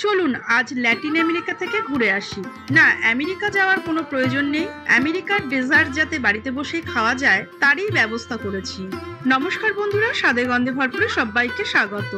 চলুন আজ Latin America থেকে ঘুরে আসি। না, আমেরিকা যাওয়ার কোনো প্রয়োজন নেই। আমেরিকার ডেজার্ট যাতে বাড়িতে বসেই খাওয়া যায় তারই ব্যবস্থা করেছি। নমস্কার বন্ধুরা, স্বাদে গন্ধে ভরপুরে সবাইকে স্বাগত।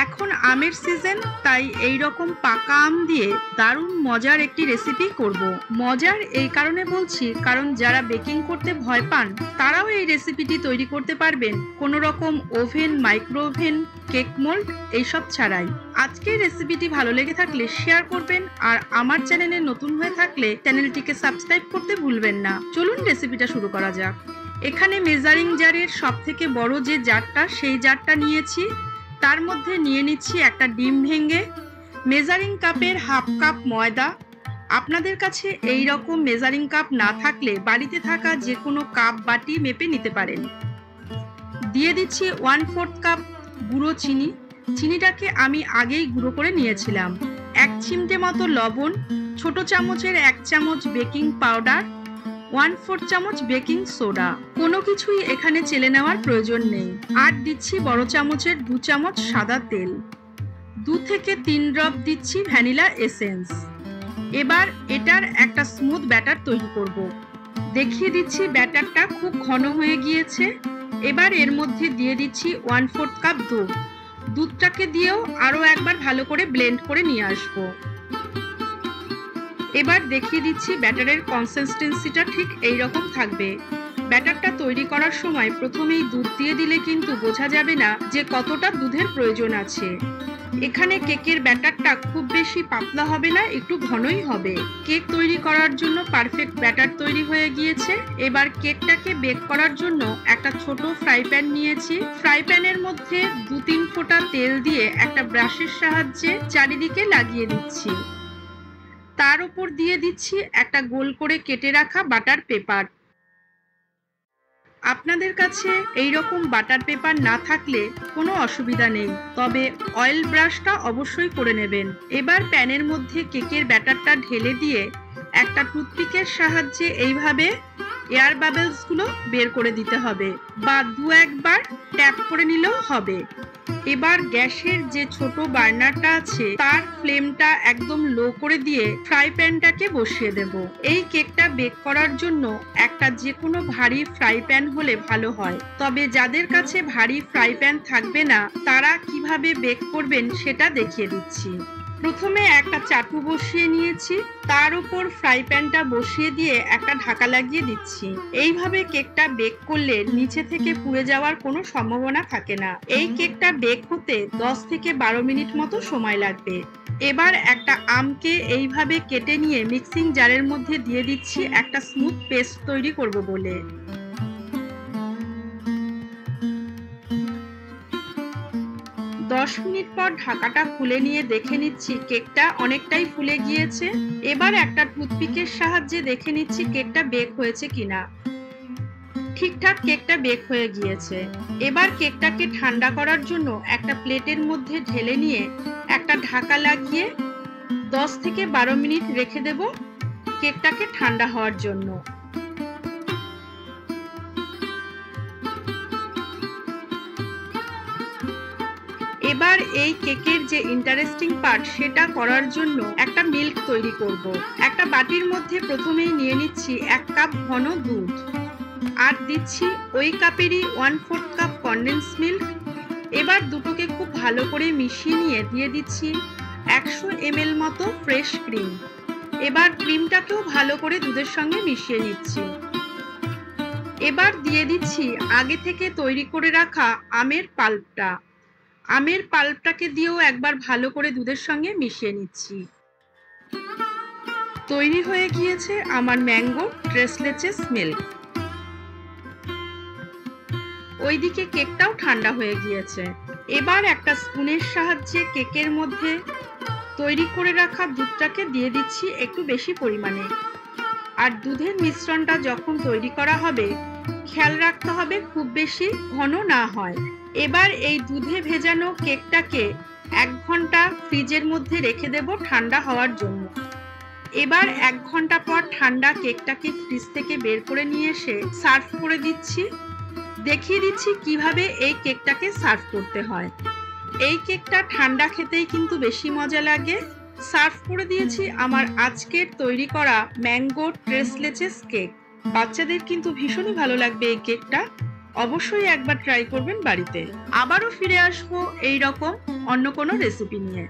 এখন আমের সিজন, তাই এই রকম পাকা আম দিয়ে দারুণ মজার একটি রেসিপি করব। মজার এই কারণে বলছি, কারণ যারা বেকিং করতে ভয় পান তারাও এই রেসিপিটি তৈরি করতে পারবেন কোনো রকম oven, micro oven, cake mould এইসব ছাড়াই। আজকের রেসিপিটি ভালো লেগে থাকলে শেয়ার করবেন, আর আমার চ্যানেলে নতুন হয়ে থাকলে চ্যানেলটিকে সাবস্ক্রাইব করতে ভুলবেন না। চলুন রেসিপিটা শুরু করা যাক। এখানে মেজারিং জারের সব থেকে বড় যে জারটা, সেই জারটা নিয়েছি। তার মধ্যে নিয়ে নিচ্ছি একটা ডিম ভেঙে, মেজারিং কাপের হাফ কাপ ময়দা। আপনাদের কাছে এই রকম মেজারিং কাপ না থাকলে বাড়িতে থাকা যে কোনো কাপ বাটি মেপে নিতে পারেন। দিয়ে দিচ্ছি 1/4 কাপ গুঁড়ো চিনি। চিনিটাকে আমি আগেই গুঁড়ো করে নিয়েছিলাম। 1 চিমটে মতো লবণ, ছোট চামচের 1 চামচ বেকিং পাউডার, 1/4 চামচ বেকিং সোডা। কোনো কিছুই এখানে চেলে নেওয়ার প্রয়োজন নেই। আর দিচ্ছি বড় চামচের 2 চামচ সাদা তেল। 2 থেকে 3 ড্রপ দিচ্ছি ভ্যানিলা এসেন্স। এবার এটার একটা স্মুথ ব্যাটার তৈরি করব। দেখিয়ে দিচ্ছি ব্যাটারটা খুব ঘন হয়ে গিয়েছে। এবার এর মধ্যে দিয়ে দিচ্ছি 1/4 কাপ দুধ। দুধটাকে দিয়েও আরও একবার ভালো করে ব্লেন্ড করে নিয়ে আসবো। এবার দেখিয়ে দিচ্ছি ব্যাটারের কনসিস্টেন্সিটা ঠিক এই রকম থাকবে। ব্যাটারটা তৈরি করার সময় প্রথমেই দুধ দিয়ে দিলে কিন্তু বোঝা যাবে না যে কতটা দুধের প্রয়োজন আছে। এখানে কেকের ব্যাটারটা খুব বেশি পাতলা হবে না, একটু ঘনই হবে। কেক তৈরি করার জন্য পারফেক্ট ব্যাটার তৈরি হয়ে গিয়েছে। এবার কেকটাকে বেক করার জন্য একটা ছোট ফ্রাই প্যান নিয়েছি। ফ্রাই প্যানের মধ্যে 2-3 ফোঁটা তেল দিয়ে একটা ব্রাশের সাহায্যে চারিদিকে লাগিয়ে দিচ্ছি। তার উপর দিয়ে দিচ্ছি একটা গোল করে কেটে রাখা বাটার পেপার। আপনাদের কাছে এই রকম বাটার পেপার না থাকলে কোনো অসুবিধা নেই, তবে অয়েল ব্রাশটা অবশ্যই করে নেবেন। এবার প্যানের মধ্যে কেকের ব্যাটারটা ঢেলে দিয়ে একটা টুথপিকের সাহায্যে এইভাবে এয়ার বাবলসগুলো বের করে দিতে হবে, বা 2-1 বার ট্যাপ করে নিলেও হবে। এবার গ্যাসের যে ছোট বার্নারটা আছে তার ফ্লেমটা একদম লো করে দিয়ে ফ্রাই প্যানটাকে বসিয়ে দেব। এই কেকটা বেক করার জন্য একটা যে কোনো ভারী ফ্রাই প্যান হলে ভালো হয়, তবে যাদের কাছে ভারী ফ্রাই প্যান থাকবে না তারা কিভাবে বেক করবেন সেটা দেখিয়ে দিচ্ছি। প্রথমে একটা চাটু বসিয়ে নিয়েছি, তার উপর ফ্রাই প্যানটা বসিয়ে দিয়ে একটা ঢাকা লাগিয়ে দিচ্ছি। এইভাবে কেকটা বেক করলে নিচে থেকে পুড়ে যাওয়ার কোনো সম্ভাবনা থাকে না। এই কেকটা বেক হতে 10 থেকে 12 মিনিট মতো সময় লাগবে। এবার একটা আমকে এইভাবে কেটে নিয়ে মিক্সিং জারের মধ্যে দিয়ে দিচ্ছি একটা স্মুথ পেস্ট তৈরি করব বলে। 10 মিনিট পর ঢাকাটা খুলে নিয়ে দেখে নিচ্ছি কেকটা অনেকটাই ফুলে গিয়েছে। এবার একটা টুথপিকের সাহায্যে দেখে নিচ্ছি কেকটা বেক হয়েছে কিনা। ঠিকঠাক কেকটা বেক হয়ে গিয়েছে। এবার কেকটাকে ঠান্ডা করার জন্য একটা প্লেটের মধ্যে ঢেলে নিয়ে একটা ঢাকা লাগিয়ে 10 থেকে 12 মিনিট রেখে দেব কেকটাকে ঠান্ডা হওয়ার জন্য। এবার এই কেকের যে ইন্টারেস্টিং পার্ট সেটা করার জন্য একটা মিল্ক তৈরি করব। একটা বাটির মধ্যে প্রথমেই নিয়ে নিচ্ছি 1 কাপ ঘন দুধ, আর দিচ্ছি ওই কাপেরই 1/4 কাপ কনডেন্স মিল্ক। এবার দুটোকে খুব ভালো করে মিশিয়ে নিয়ে দিয়ে দিচ্ছি 100 ml মতো ফ্রেশ ক্রিম। এবার ক্রিমটাকেও ভালো করে দুধের সঙ্গে মিশিয়ে নিচ্ছি। এবার দিয়ে দিচ্ছি আগে থেকে তৈরি করে রাখা আমের পাল্পটা। আমের পাল্পটাকে দিয়েও একবার ভালো করে দুধের সঙ্গে মিশিয়ে নিচ্ছি। তৈরি হয়ে গিয়েছে আমার ম্যাঙ্গো ট্রেস লেচেস মিল্ক। ওইদিকে কেকটাও ঠান্ডা হয়ে গিয়েছে। এবার একটা স্পুনের সাহায্যে কেকের মধ্যে তৈরি করে রাখা দুধটাকে দিয়ে দিচ্ছি একটু বেশি পরিমাণে। আর দুধের মিশ্রণটা যখন তৈরি করা হবে খেয়াল রাখতে হবে খুব বেশি ঘন না হয়। এবার এই দুধে ভেজানো কেকটাকে 1 ঘন্টা ফ্রিজের মধ্যে রেখে দেব ঠান্ডা হওয়ার জন্য। এবার 1 ঘন্টা পর ঠান্ডা কেকটাকে ফ্রিজ থেকে বের করে নিয়ে এসে সার্ভ করে দিচ্ছি। দেখিয়ে দিচ্ছি কিভাবে এই কেকটাকে সার্ভ করতে হয়। এই কেকটা ঠান্ডা খেতেই কিন্তু বেশি মজা লাগে। সার্ভ করে দিয়েছি আমার আজকের তৈরি করা ম্যাঙ্গো ট্রেসলেচেস কেক। বাচ্চাদের কিন্তু ভীষণই ভালো লাগবে এই কেকটা। অবশ্যই একবার ট্রাই করবেন বাড়িতে। আবারও ফিরে আসবো এই রকম অন্য কোনো রেসিপি নিয়ে।